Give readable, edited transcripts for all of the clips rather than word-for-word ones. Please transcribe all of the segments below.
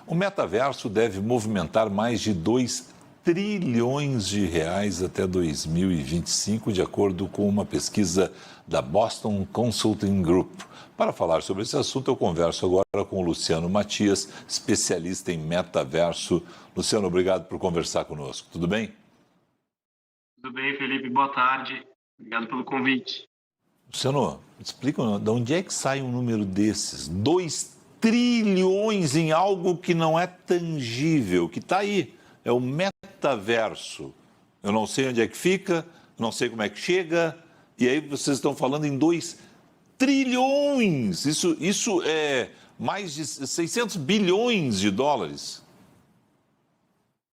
O metaverso deve movimentar mais de 2 trilhões de reais até 2025, de acordo com uma pesquisa da Boston Consulting Group. Para falar sobre esse assunto, eu converso agora com o Luciano Matias, especialista em metaverso. Luciano, obrigado por conversar conosco. Tudo bem? Tudo bem, Felipe. Boa tarde. Obrigado pelo convite. Luciano, explica de onde é que sai um número desses? 2 trilhões em algo que não é tangível, que está aí. É o metaverso. Eu não sei onde é que fica, não sei como é que chega, e aí vocês estão falando em 2 trilhões. Isso é mais de 600 bilhões de dólares.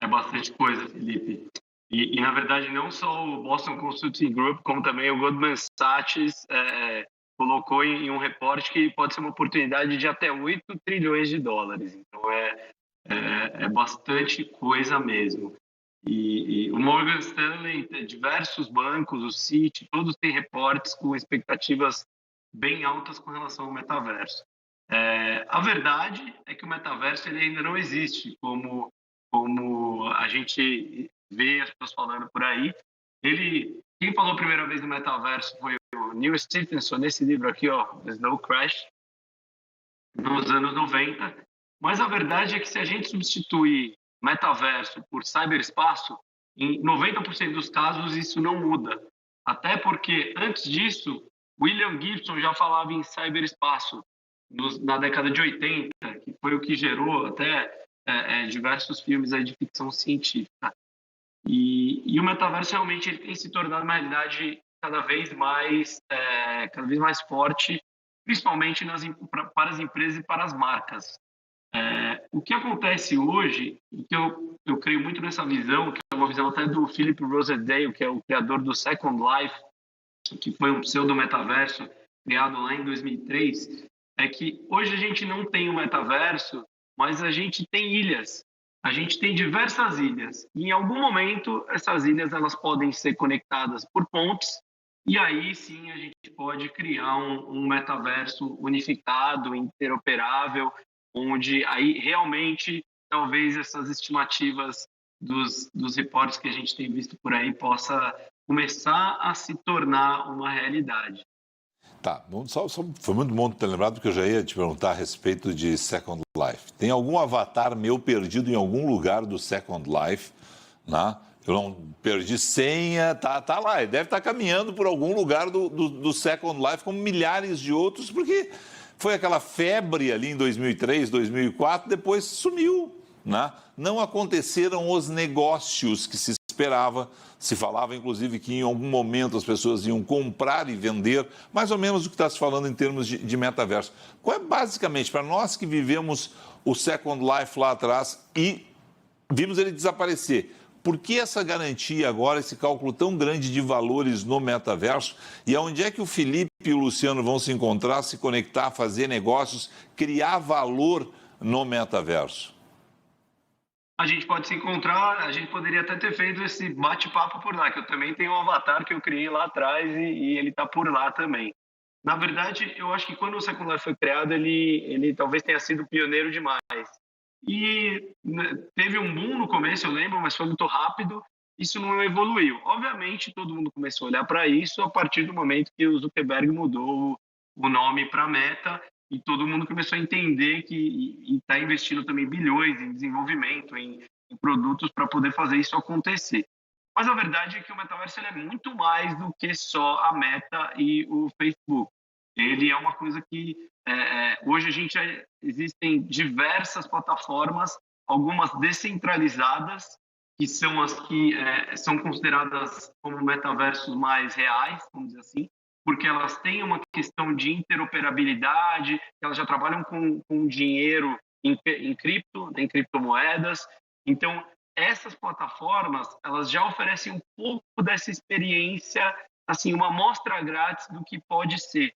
É bastante coisa, Felipe. E na verdade, não só o Boston Consulting Group, como também o Goldman Sachs colocou em um reporte que pode ser uma oportunidade de até 8 trilhões de dólares. Então, é bastante coisa mesmo. E o Morgan Stanley, diversos bancos, o Citi, todos têm reportes com expectativas bem altas com relação ao metaverso. A verdade é que o metaverso ele ainda não existe, como a gente vê as pessoas falando por aí. Quem falou a primeira vez do metaverso foi o Neil Stephenson, nesse livro aqui, The Snow Crash, nos anos 90. Mas a verdade é que se a gente substituir metaverso por cyberespaço, em 90% dos casos isso não muda. Até porque, antes disso, William Gibson já falava em cyberespaço na década de 80, que foi o que gerou até diversos filmes aí de ficção científica. E o metaverso realmente ele tem se tornado uma realidade cada vez mais forte, principalmente para as empresas e para as marcas. O que acontece hoje, e que eu creio muito nessa visão, que é uma visão até do Philip Rosedale, que é o criador do Second Life, que foi um pseudo-metaverso criado lá em 2003, é que hoje a gente não tem um metaverso, mas a gente tem ilhas. A gente tem diversas ilhas. E em algum momento, essas ilhas elas podem ser conectadas por pontes, e aí sim a gente pode criar um metaverso unificado, interoperável, onde aí realmente talvez essas estimativas dos reportes que a gente tem visto por aí possa começar a se tornar uma realidade. Tá, foi muito bom ter lembrado, porque eu já ia te perguntar a respeito de Second Life. Tem algum avatar meu perdido em algum lugar do Second Life, né? Eu não perdi senha, tá lá, ele deve estar caminhando por algum lugar do Second Life, como milhares de outros, porque foi aquela febre ali em 2003, 2004, depois sumiu, né? Não aconteceram os negócios que se esperava. Se falava, inclusive, que em algum momento as pessoas iam comprar e vender, mais ou menos o que está se falando em termos de metaverso. Qual é, basicamente, para nós que vivemos o Second Life lá atrás e vimos ele desaparecer, por que essa garantia agora, esse cálculo tão grande de valores no metaverso? E aonde é que o Felipe e o Luciano vão se encontrar, se conectar, fazer negócios, criar valor no metaverso? A gente pode se encontrar, a gente poderia até ter feito esse bate-papo por lá, que eu também tenho um avatar que eu criei lá atrás e ele está por lá também. Na verdade, eu acho que quando o Second Life foi criado, ele talvez tenha sido pioneiro demais. E teve um boom no começo, eu lembro, mas foi muito rápido, isso não evoluiu. Obviamente, todo mundo começou a olhar para isso a partir do momento que o Zuckerberg mudou o nome para Meta, e todo mundo começou a entender que está investindo também bilhões em desenvolvimento, em produtos para poder fazer isso acontecer. Mas a verdade é que o metaverso ele é muito mais do que só a Meta e o Facebook. Ele é uma coisa que hoje existem diversas plataformas, algumas descentralizadas, que são as que são consideradas como metaversos mais reais, vamos dizer assim, porque elas têm uma questão de interoperabilidade, elas já trabalham com dinheiro em criptomoedas. Então, essas plataformas, elas já oferecem um pouco dessa experiência, assim, uma amostra grátis do que pode ser.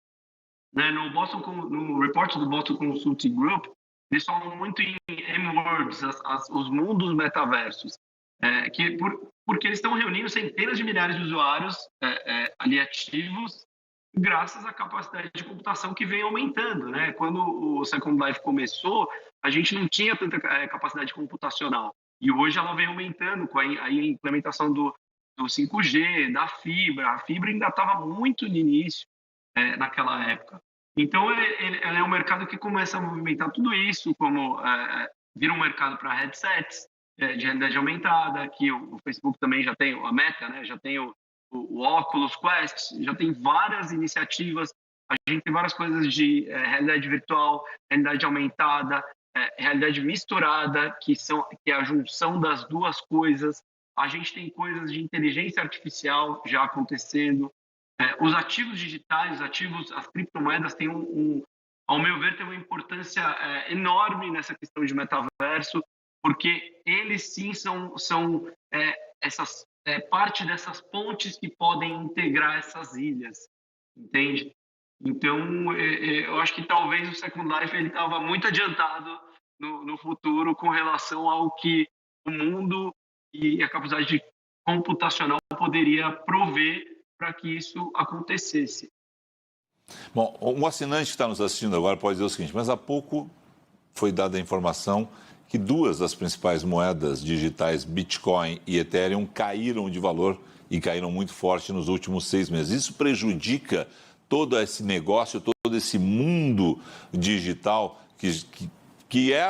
Né? No report do Boston Consulting Group, eles falam muito em M-words, os mundos metaversos, porque eles estão reunindo centenas de milhares de usuários ali ativos, graças à capacidade de computação que vem aumentando, né? Quando o Second Life começou, a gente não tinha tanta capacidade computacional. E hoje ela vem aumentando com a implementação do 5G, da fibra. A fibra ainda estava muito no início, naquela época. Então, ele é um mercado que começa a movimentar tudo isso, como vira um mercado para headsets de realidade aumentada, que o Facebook também já tem, a Meta, né, já tem o Oculus Quest, já tem várias iniciativas. A gente tem várias coisas de realidade virtual, realidade aumentada, realidade misturada, que é a junção das duas coisas. A gente tem coisas de inteligência artificial já acontecendo. Os ativos digitais, as criptomoedas têm ao meu ver, tem uma importância enorme nessa questão de metaverso, porque eles sim são parte dessas pontes que podem integrar essas ilhas, entende? Então, eu acho que talvez o Second Life ele estava muito adiantado no futuro com relação ao que o mundo e a capacidade computacional poderia prover para que isso acontecesse. Bom, um assinante que está nos assistindo agora pode dizer o seguinte, mas há pouco foi dada a informação que duas das principais moedas digitais, Bitcoin e Ethereum, caíram de valor e caíram muito forte nos últimos 6 meses. Isso prejudica todo esse negócio, todo esse mundo digital que é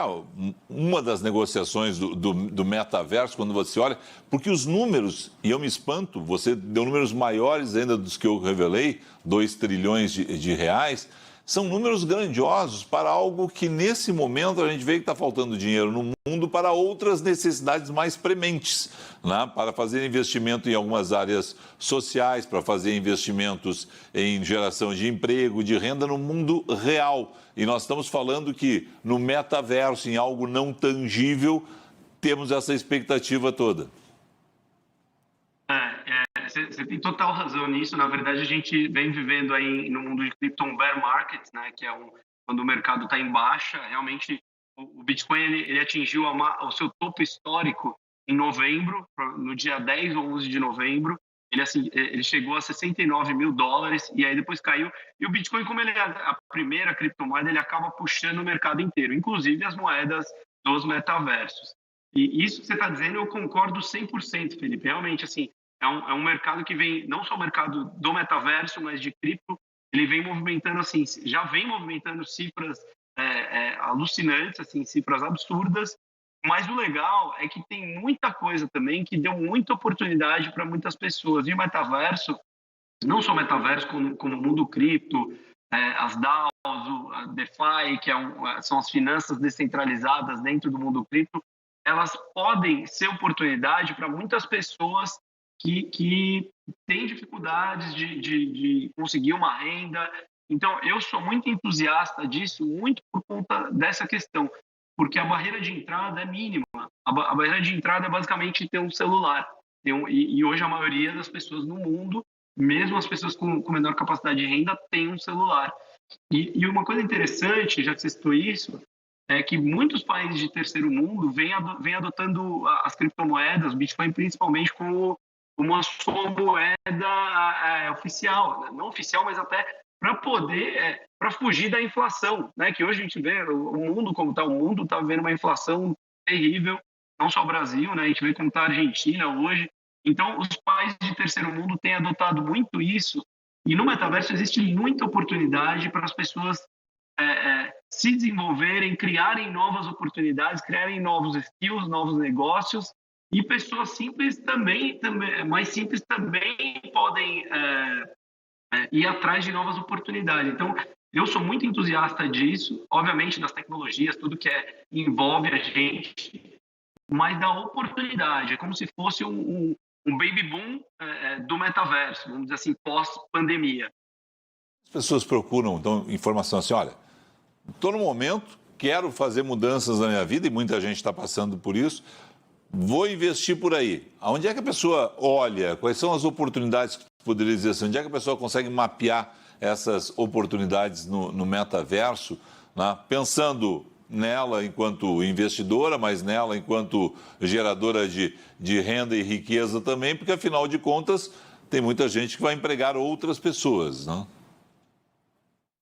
uma das negociações do metaverso, quando você olha, porque os números, e eu me espanto, você deu números maiores ainda dos que eu revelei, 2 trilhões de reais, são números grandiosos para algo que nesse momento a gente vê que está faltando dinheiro no mundo para outras necessidades mais prementes, né? Para fazer investimento em algumas áreas sociais, para fazer investimentos em geração de emprego, de renda no mundo real. E nós estamos falando que no metaverso, em algo não tangível, temos essa expectativa toda. Você tem total razão nisso. Na verdade, a gente vem vivendo aí no mundo de cripto um bear market, né? Que é quando o mercado está em baixa. Realmente, o Bitcoin ele atingiu o seu topo histórico em novembro, no dia 10 ou 11 de novembro. Ele chegou a $69 mil e aí depois caiu. E o Bitcoin, como ele é a primeira criptomoeda, ele acaba puxando o mercado inteiro, inclusive as moedas dos metaversos. E isso que você está dizendo, eu concordo 100%, Felipe. Realmente, assim, é um mercado que vem, não só o mercado do metaverso, mas de cripto, ele vem movimentando, assim, já vem movimentando cifras alucinantes, assim, cifras absurdas, mas o legal é que tem muita coisa também que deu muita oportunidade para muitas pessoas. E o metaverso, não só o metaverso, como o mundo cripto, as DAOs, a DeFi, que são as finanças descentralizadas dentro do mundo cripto, elas podem ser oportunidade para muitas pessoas que têm dificuldades de conseguir uma renda. Então, eu sou muito entusiasta disso, muito por conta dessa questão, porque a barreira de entrada é mínima. A barreira de entrada é basicamente ter um celular. E hoje a maioria das pessoas no mundo, mesmo as pessoas com menor capacidade de renda, tem um celular. E uma coisa interessante, já que você citou isso, é que muitos países de terceiro mundo vêm adotando as criptomoedas, o Bitcoin principalmente, como uma sua moeda oficial, né? Não oficial, mas até para poder, para fugir da inflação, né? Que hoje a gente vê o mundo como está, o mundo está vendo uma inflação terrível, não só o Brasil, né? A gente vê como está a Argentina hoje. Então, os países de terceiro mundo têm adotado muito isso, e no metaverso existe muita oportunidade para as pessoas se desenvolverem, criarem novas oportunidades, criarem novos skills, novos negócios. E pessoas simples também mais simples também podem ir atrás de novas oportunidades. Então, eu sou muito entusiasta disso, obviamente das tecnologias, tudo que envolve a gente, mas da oportunidade. É como se fosse um baby boom do metaverso, vamos dizer assim, pós-pandemia. As pessoas procuram, então, informação assim, olha, estou no momento, quero fazer mudanças na minha vida, e muita gente está passando por isso, vou investir por aí. Aonde é que a pessoa olha? Quais são as oportunidades que poderia dizer assim? Onde é que a pessoa consegue mapear essas oportunidades no metaverso, né? Pensando nela enquanto investidora, mas nela enquanto geradora de renda e riqueza também, porque afinal de contas tem muita gente que vai empregar outras pessoas, né?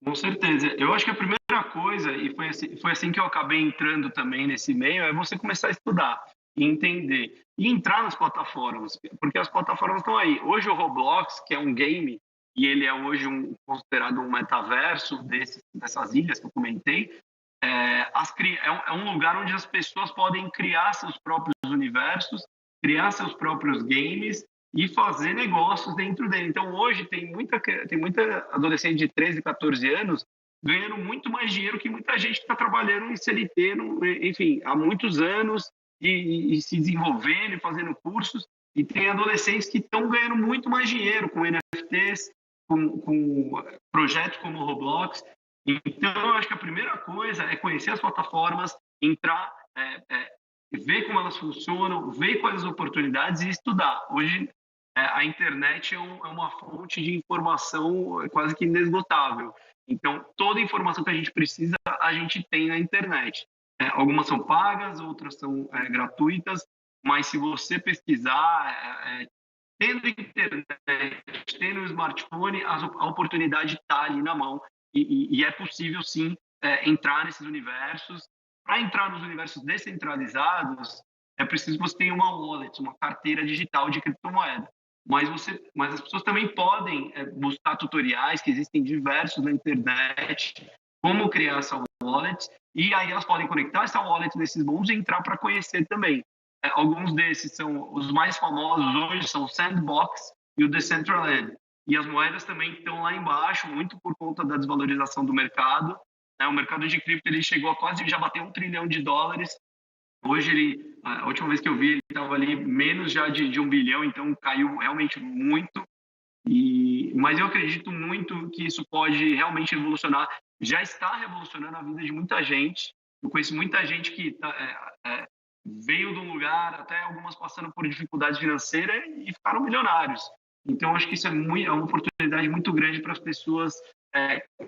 Com certeza. Eu acho que a primeira primeira coisa, e foi assim que eu acabei entrando também nesse meio, é você começar a estudar, e entender, e entrar nas plataformas, porque as plataformas estão aí. Hoje o Roblox, que é um game, e ele é hoje considerado um metaverso dessas ilhas que eu comentei, é um lugar onde as pessoas podem criar seus próprios universos, criar seus próprios games e fazer negócios dentro dele. Então, hoje, tem muita adolescente de 13, 14 anos ganhando muito mais dinheiro que muita gente que está trabalhando em CLT, enfim, há muitos anos e se desenvolvendo e fazendo cursos. E tem adolescentes que estão ganhando muito mais dinheiro com NFTs, com projetos como o Roblox. Então, eu acho que a primeira coisa é conhecer as plataformas, entrar, ver como elas funcionam, ver quais as oportunidades e estudar. Hoje, a internet é uma fonte de informação quase que inesgotável. Então, toda informação que a gente precisa, a gente tem na internet. Algumas são pagas, outras são gratuitas, mas se você pesquisar, tendo internet, tendo smartphone, a oportunidade está ali na mão e é possível, sim, entrar nesses universos. Para entrar nos universos descentralizados, é preciso que você tenha uma wallet, uma carteira digital de criptomoeda. Mas as pessoas também podem buscar tutoriais, que existem diversos na internet, como criar essa wallet, e aí elas podem conectar essa wallet nesses mundos e entrar para conhecer também. Alguns desses são os mais famosos hoje, são o Sandbox e o Decentraland. E as moedas também estão lá embaixo, muito por conta da desvalorização do mercado. O mercado de cripto ele chegou a quase, já bateu $1 trilhão. Hoje, a última vez que eu vi, ele estava ali menos já de 1 bilhão, então caiu realmente muito. Mas eu acredito muito que isso pode realmente revolucionar, já está revolucionando a vida de muita gente. Eu conheço muita gente que veio de um lugar, até algumas passando por dificuldades financeiras e ficaram milionários. Então, acho que isso é uma oportunidade muito grande para as pessoas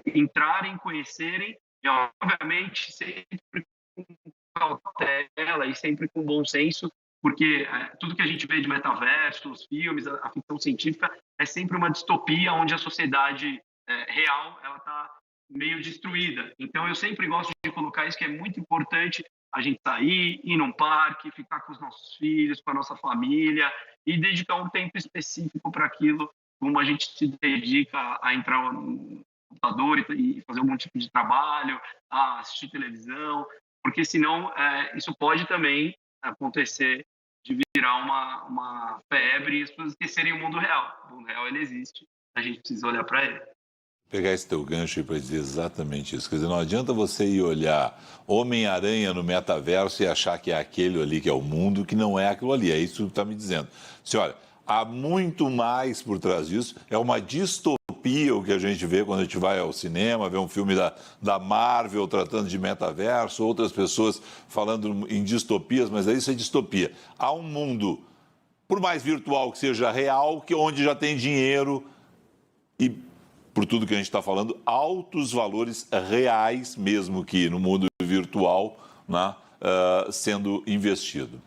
entrarem, conhecerem, e, obviamente, sempre com cautela e sempre com bom senso, porque tudo que a gente vê de metaverso, os filmes, a ficção científica, é sempre uma distopia onde a sociedade real ela está meio destruída. Então, eu sempre gosto de colocar isso, que é muito importante a gente sair, ir num parque, ficar com os nossos filhos, com a nossa família e dedicar um tempo específico para aquilo, como a gente se dedica a entrar no computador e fazer algum tipo de trabalho, a assistir televisão, porque senão isso pode também acontecer de virar uma febre e as pessoas esquecerem o mundo real. O mundo real, ele existe, a gente precisa olhar para ele. Pegar esse teu gancho para dizer exatamente isso. Quer dizer, não adianta você ir olhar Homem-Aranha no metaverso e achar que é aquele ali que é o mundo, que não é aquilo ali. É isso que tu está me dizendo. Se olha, há muito mais por trás disso. É uma distopia o que a gente vê quando a gente vai ao cinema, vê um filme da Marvel tratando de metaverso, outras pessoas falando em distopias, mas isso é distopia. Há um mundo, por mais virtual que seja real, onde já tem dinheiro e, por tudo que a gente está falando, altos valores reais, mesmo que no mundo virtual, né, sendo investido.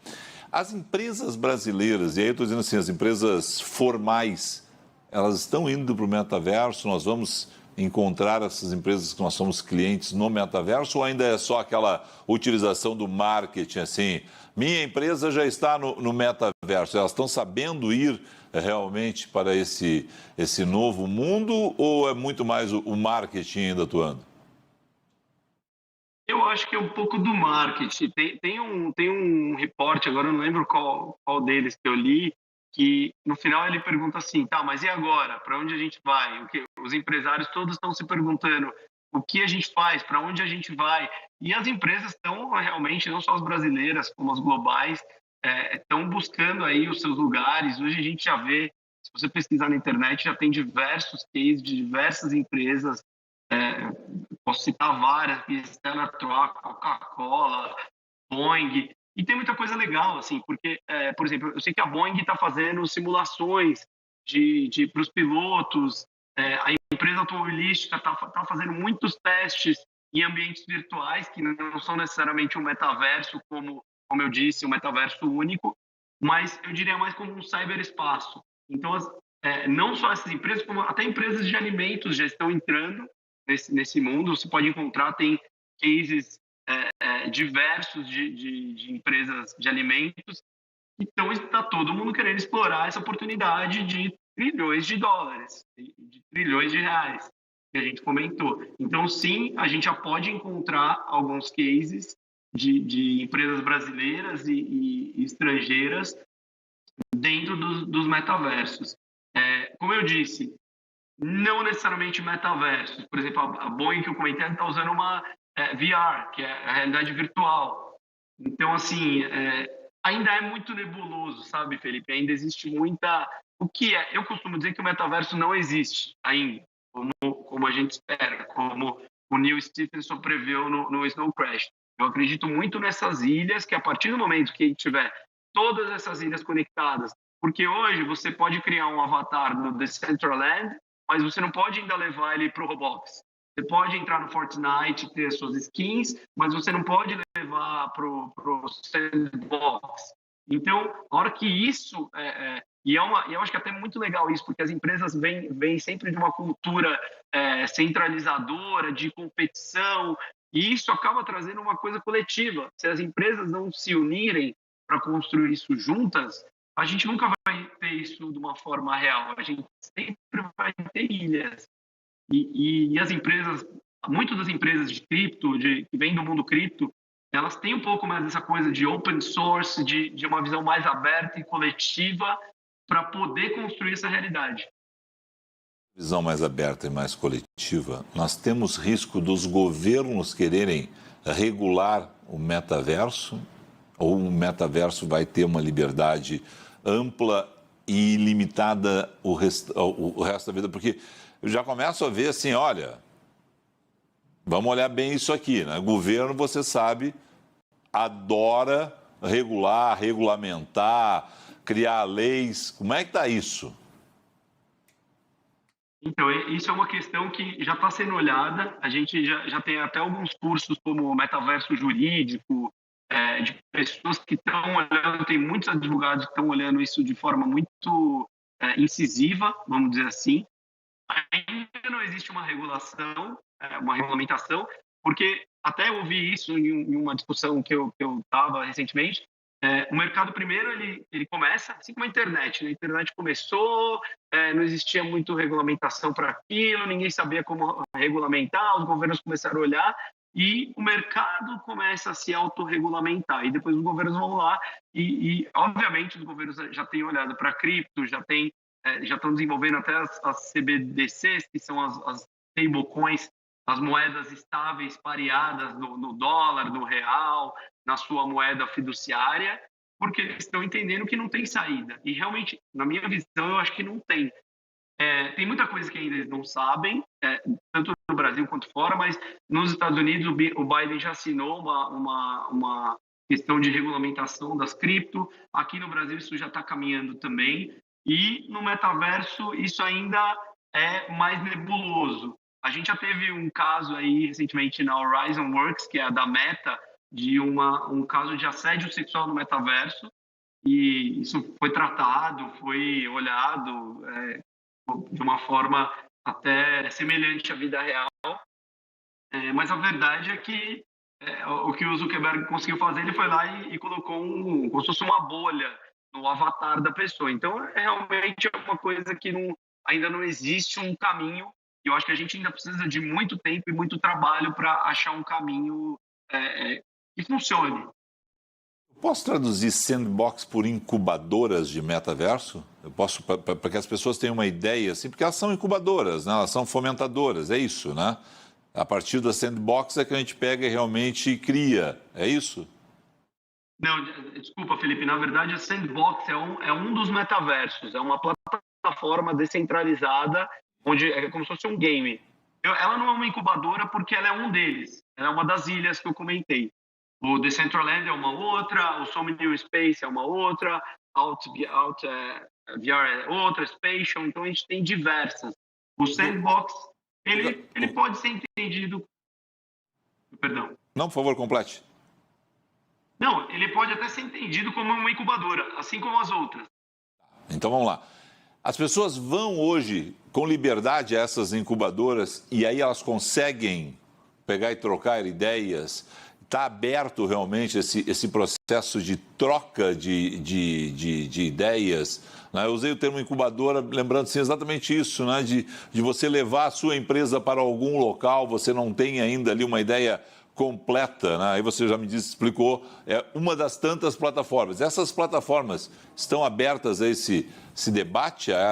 As empresas brasileiras, e aí eu estou dizendo assim, as empresas formais, elas estão indo para o metaverso, nós vamos encontrar essas empresas que nós somos clientes no metaverso, ou ainda é só aquela utilização do marketing, assim, minha empresa já está no metaverso, elas estão sabendo ir realmente para esse novo mundo, ou é muito mais o marketing ainda atuando? Eu acho que é um pouco do marketing. Tem um reporte, agora eu não lembro qual deles que eu li, que no final ele pergunta assim, tá, mas e agora? Para onde a gente vai? Os empresários todos estão se perguntando o que a gente faz, para onde a gente vai? E as empresas estão realmente, não só as brasileiras, como as globais, estão buscando aí os seus lugares. Hoje a gente já vê, se você pesquisar na internet, já tem diversos cases de diversas empresas. Posso citar várias, Stella Artois, Coca-Cola, Boeing, e tem muita coisa legal, assim, porque, por exemplo, eu sei que a Boeing está fazendo simulações para os pilotos, a empresa automobilística está fazendo muitos testes em ambientes virtuais, que não são necessariamente um metaverso, como eu disse, um metaverso único, mas eu diria mais como um cyberespaço. Então, não só essas empresas, como até empresas de alimentos já estão entrando nesse mundo. Você pode encontrar, tem cases diversos de empresas de alimentos. Então, está todo mundo querendo explorar essa oportunidade de trilhões de dólares, de trilhões de reais, que a gente comentou. Então, sim, a gente já pode encontrar alguns cases de empresas brasileiras e estrangeiras dentro dos metaversos. Como eu disse, não necessariamente metaversos. Por exemplo, a Boeing que eu comentei está usando uma VR, que é a realidade virtual. Então, assim, ainda é muito nebuloso, sabe, Felipe? Ainda existe muita... O que é? Eu costumo dizer que o metaverso não existe ainda, como a gente espera, como o Neil Stephenson preveu no Snow Crash. Eu acredito muito nessas ilhas, que a partir do momento que tiver todas essas ilhas conectadas, porque hoje você pode criar um avatar no Decentraland, mas você não pode ainda levar ele para o Roblox. Você pode entrar no Fortnite, ter as suas skins, mas você não pode levar para o Sandbox. Então, a hora que isso... E eu acho que é até muito legal isso, porque as empresas vêm sempre de uma cultura centralizadora, de competição, e isso acaba trazendo uma coisa coletiva. Se as empresas não se unirem para construir isso juntas, a gente nunca vai ter isso de uma forma real. A gente sempre vai ter ilhas. E as empresas, muitas das empresas de cripto, que vêm do mundo cripto, elas têm um pouco mais dessa coisa de open source, de uma visão mais aberta e coletiva para poder construir essa realidade. Visão mais aberta e mais coletiva, nós temos risco dos governos quererem regular o metaverso, ou o metaverso vai ter uma liberdade ampla e limitada o resto da vida? Porque eu já começo a ver assim, olha, vamos olhar bem isso aqui, né? O governo, você sabe, adora regular, regulamentar, criar leis. Como é que está isso? Então, isso é uma questão que já está sendo olhada. A gente já tem até alguns cursos como metaverso jurídico, de pessoas que estão olhando, tem muitos advogados que estão olhando isso de forma muito incisiva, vamos dizer assim. Ainda não existe uma regulação, uma regulamentação, porque até eu ouvi isso em uma discussão que eu estava recentemente. O mercado primeiro ele começa assim como a internet. Né? A internet começou, não existia muito regulamentação para aquilo, ninguém sabia como regulamentar, os governos começaram a olhar e o mercado começa a se autorregulamentar. E depois os governos vão lá e obviamente, os governos já têm olhado para cripto, já estão desenvolvendo até as CBDCs, que são as stablecoins, as moedas estáveis pareadas no dólar, no real, na sua moeda fiduciária, porque eles estão entendendo que não tem saída. E realmente, na minha visão, eu acho que não tem. Tem muita coisa que ainda eles não sabem, tanto no Brasil quanto fora, mas nos Estados Unidos o Biden já assinou uma questão de regulamentação das cripto. Aqui no Brasil isso já está caminhando também. E no metaverso isso ainda é mais nebuloso. A gente já teve um caso aí recentemente na Horizon Works, que é a da Meta, de um caso de assédio sexual no metaverso, e isso foi tratado, foi olhado de uma forma até semelhante à vida real, mas a verdade é que o que o Zuckerberg conseguiu fazer, ele foi lá e colocou como se fosse uma bolha no avatar da pessoa. Então, realmente é uma coisa que ainda não existe um caminho, e eu acho que a gente ainda precisa de muito tempo e muito trabalho para achar um caminho que funcione. Posso traduzir sandbox por incubadoras de metaverso? Eu posso, para que as pessoas tenham uma ideia, assim, porque elas são incubadoras, né? Elas são fomentadoras, é isso, né? A partir da sandbox é que a gente pega e realmente cria, é isso? Não, desculpa, Felipe, na verdade a sandbox é um dos metaversos, é uma plataforma descentralizada, onde é como se fosse um game. Ela não é uma incubadora porque ela é um deles, ela é uma das ilhas que eu comentei. O Decentraland é uma outra, o Somnium Space é uma outra, VR é outra, Spatial, então a gente tem diversas. O Sandbox, ele pode ser entendido... Perdão. Não, por favor, complete. Não, ele pode até ser entendido como uma incubadora, assim como as outras. Então vamos lá. As pessoas vão hoje com liberdade a essas incubadoras e aí elas conseguem pegar e trocar ideias. Está aberto realmente esse processo de troca de ideias. Né? Eu usei o termo incubadora, lembrando assim, exatamente isso, né? de você levar a sua empresa para algum local, você não tem ainda ali uma ideia completa, né? Aí você já me disse, explicou, é uma das tantas plataformas. Essas plataformas estão abertas a esse debate, a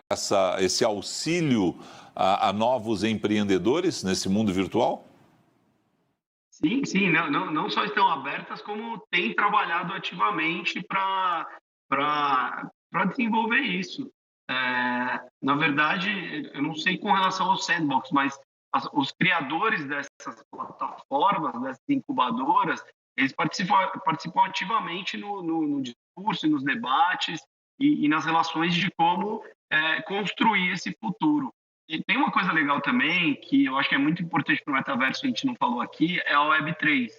esse auxílio a novos empreendedores nesse mundo virtual? Sim, sim, não só estão abertas, como têm trabalhado ativamente para desenvolver isso. Na verdade, eu não sei com relação ao Sandbox, mas os criadores dessas plataformas, dessas incubadoras, eles participam ativamente no discurso e nos debates e nas relações de como construir esse futuro. E tem uma coisa legal também, que eu acho que é muito importante para o metaverso, a gente não falou aqui, é a Web3.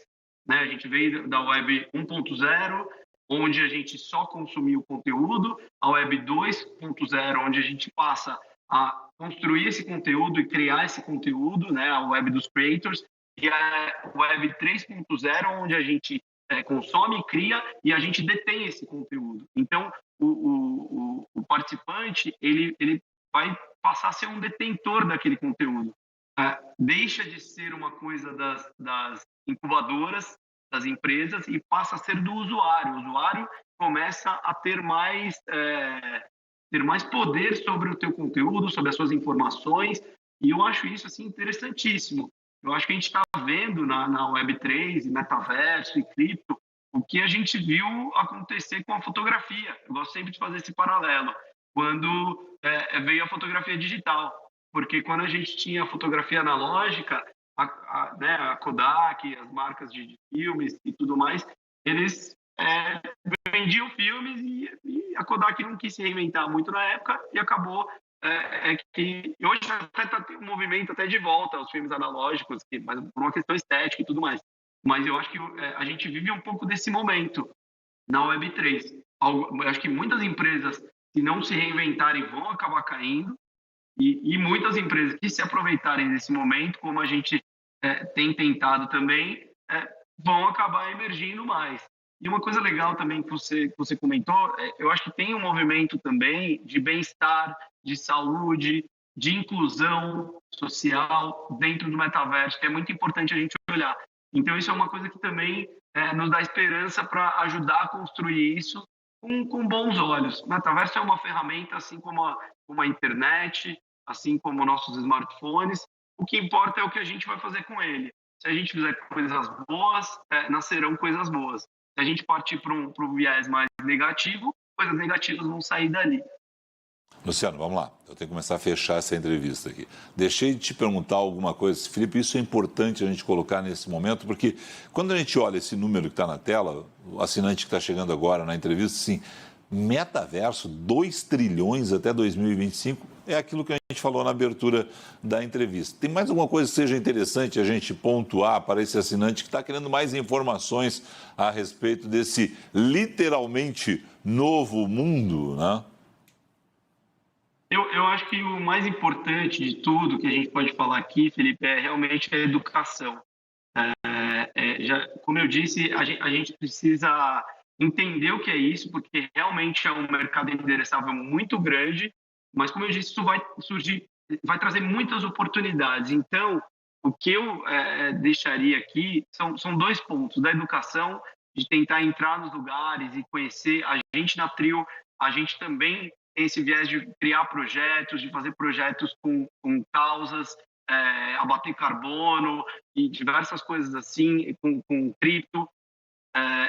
Né? A gente veio da Web 1.0, onde a gente só consumia o conteúdo, a Web 2.0, onde a gente passa a construir esse conteúdo e criar esse conteúdo, né? A Web dos Creators, e a Web 3.0, onde a gente consome, cria e a gente detém esse conteúdo. Então, o participante, ele vai passar a ser um detentor daquele conteúdo. Deixa de ser uma coisa das incubadoras, das empresas, e passa a ser do usuário. O usuário começa a ter mais poder sobre o teu conteúdo, sobre as suas informações, e eu acho isso assim interessantíssimo. Eu acho que a gente está vendo na Web3, metaverso e cripto, o que a gente viu acontecer com a fotografia. Eu gosto sempre de fazer esse paralelo. Quando veio a fotografia digital, porque quando a gente tinha a fotografia analógica, a Kodak, as marcas de filmes e tudo mais, eles vendiam filmes e a Kodak não quis se reinventar muito na época e acabou que hoje até está um movimento até de volta aos filmes analógicos, mas por uma questão estética e tudo mais. Mas eu acho que a gente vive um pouco desse momento na Web3. Eu acho que muitas empresas, se não se reinventarem, vão acabar caindo, e muitas empresas que se aproveitarem desse momento, como a gente tem tentado também, vão acabar emergindo mais. E uma coisa legal também que você comentou, eu acho que tem um movimento também de bem-estar, de saúde, de inclusão social dentro do metaverso, que é muito importante a gente olhar. Então, isso é uma coisa que também nos dá esperança para ajudar a construir isso com bons olhos. O metaverso é uma ferramenta, assim como a internet, assim como nossos smartphones. O que importa é o que a gente vai fazer com ele. Se a gente fizer coisas boas, nascerão coisas boas. Se a gente partir para um viés mais negativo, coisas negativas vão sair dali. Luciano, vamos lá. Eu tenho que começar a fechar essa entrevista aqui. Deixei de te perguntar alguma coisa. Felipe, isso é importante a gente colocar nesse momento, porque quando a gente olha esse número que está na tela, o assinante que está chegando agora na entrevista, assim, metaverso, 2 trilhões até 2025, é aquilo que a gente falou na abertura da entrevista. Tem mais alguma coisa que seja interessante a gente pontuar para esse assinante que está querendo mais informações a respeito desse literalmente novo mundo, né? Eu acho que o mais importante de tudo que a gente pode falar aqui, Felipe, é realmente a educação. Como eu disse, a gente precisa entender o que é isso, porque realmente é um mercado endereçável muito grande, mas, como eu disse, isso vai trazer muitas oportunidades. Então, o que eu deixaria aqui são 2 pontos: da educação, de tentar entrar nos lugares e conhecer. A gente na Trio, a gente também tem esse viés de criar projetos, de fazer projetos com causas, abater carbono e diversas coisas assim, com cripto.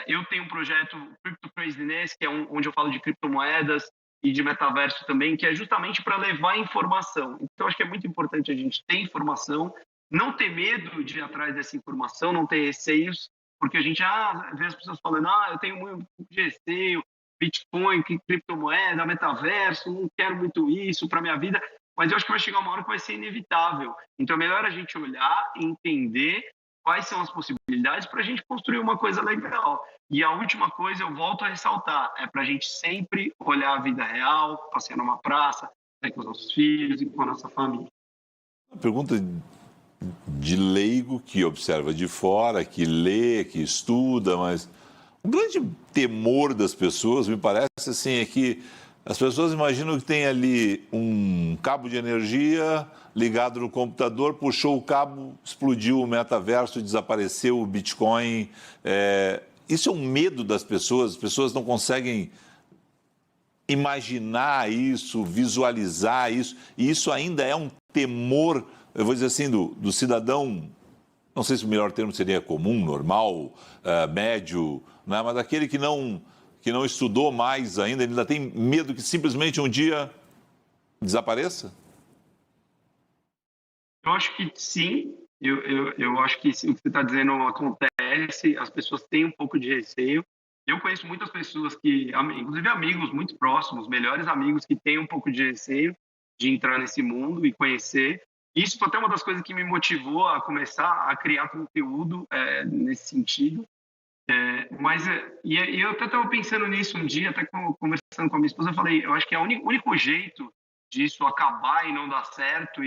Eu tenho um projeto, Crypto Craziness, que é onde eu falo de criptomoedas e de metaverso também, que é justamente para levar informação. Então, acho que é muito importante a gente ter informação, não ter medo de ir atrás dessa informação, não ter receios, porque a gente vê as pessoas falando, eu tenho muito de receio, Bitcoin, criptomoeda, metaverso, não quero muito isso para minha vida, mas eu acho que vai chegar uma hora que vai ser inevitável. Então é melhor a gente olhar e entender quais são as possibilidades para a gente construir uma coisa legal. E a última coisa, eu volto a ressaltar, é para a gente sempre olhar a vida real, passear numa praça, com os nossos filhos e com a nossa família. Uma pergunta de leigo que observa de fora, que lê, que estuda, mas o grande temor das pessoas, me parece assim, é que as pessoas imaginam que tem ali um cabo de energia ligado no computador, puxou o cabo, explodiu o metaverso, desapareceu o Bitcoin. Isso é um medo das pessoas, as pessoas não conseguem imaginar isso, visualizar isso, e isso ainda é um temor, eu vou dizer assim, do cidadão, não sei se o melhor termo seria comum, normal, médio, né? Mas aquele que não estudou mais ainda, ele ainda tem medo que simplesmente um dia desapareça? Eu acho que sim, eu acho que o que você está dizendo acontece, as pessoas têm um pouco de receio. Eu conheço muitas pessoas que, inclusive amigos muito próximos, melhores amigos, que têm um pouco de receio de entrar nesse mundo e conhecer. Isso foi até uma das coisas que me motivou a começar a criar conteúdo nesse sentido. Eu até estava pensando nisso um dia, até conversando com a minha esposa, eu falei, eu acho que o único jeito disso acabar e não dar certo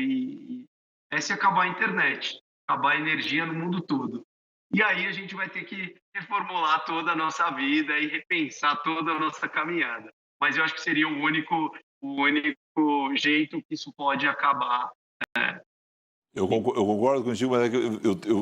é se acabar a internet, acabar a energia no mundo todo. E aí a gente vai ter que reformular toda a nossa vida e repensar toda a nossa caminhada. Mas eu acho que seria o único jeito que isso pode acabar. Eu concordo contigo, mas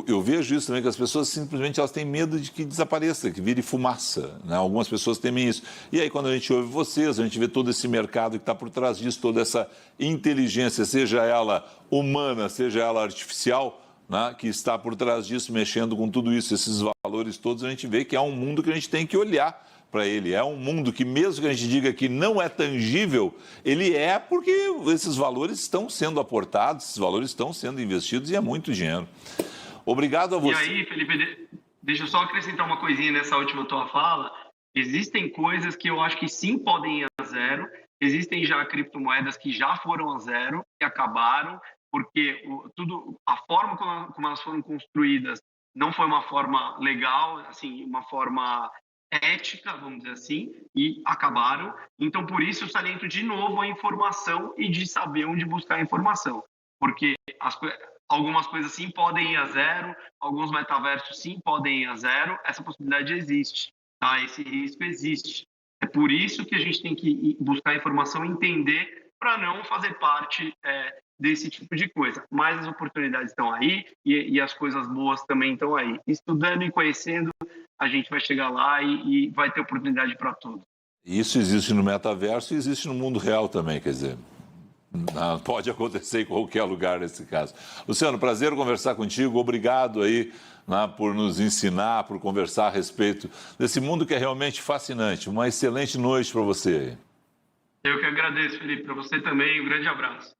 eu vejo isso também, que as pessoas simplesmente elas têm medo de que desapareça, que vire fumaça, né? Algumas pessoas temem isso. E aí quando a gente ouve vocês, a gente vê todo esse mercado que está por trás disso, toda essa inteligência, seja ela humana, seja ela artificial, né, que está por trás disso, mexendo com tudo isso, esses valores todos, a gente vê que é um mundo que a gente tem que olhar para ele. É um mundo que, mesmo que a gente diga que não é tangível, ele é porque esses valores estão sendo aportados, esses valores estão sendo investidos e é muito dinheiro. Obrigado a você. E aí, Felipe, deixa eu só acrescentar uma coisinha nessa última tua fala. Existem coisas que eu acho que sim podem ir a zero, existem já criptomoedas que já foram a zero, que acabaram, porque a forma como elas foram construídas não foi uma forma legal, assim, uma forma ética, vamos dizer assim, e acabaram. Então, por isso, eu saliento de novo a informação e de saber onde buscar a informação. Porque algumas coisas sim podem ir a zero, alguns metaversos sim podem ir a zero, essa possibilidade existe, tá? Esse risco existe. É por isso que a gente tem que buscar informação e entender para não fazer parte desse tipo de coisa. Mas as oportunidades estão aí e as coisas boas também estão aí. Estudando e conhecendo, a gente vai chegar lá e vai ter oportunidade para tudo. Isso existe no metaverso e existe no mundo real também, quer dizer, pode acontecer em qualquer lugar nesse caso. Luciano, prazer conversar contigo, obrigado aí, né, por nos ensinar, por conversar a respeito desse mundo que é realmente fascinante. Uma excelente noite para você. Eu que agradeço, Felipe, para você também, um grande abraço.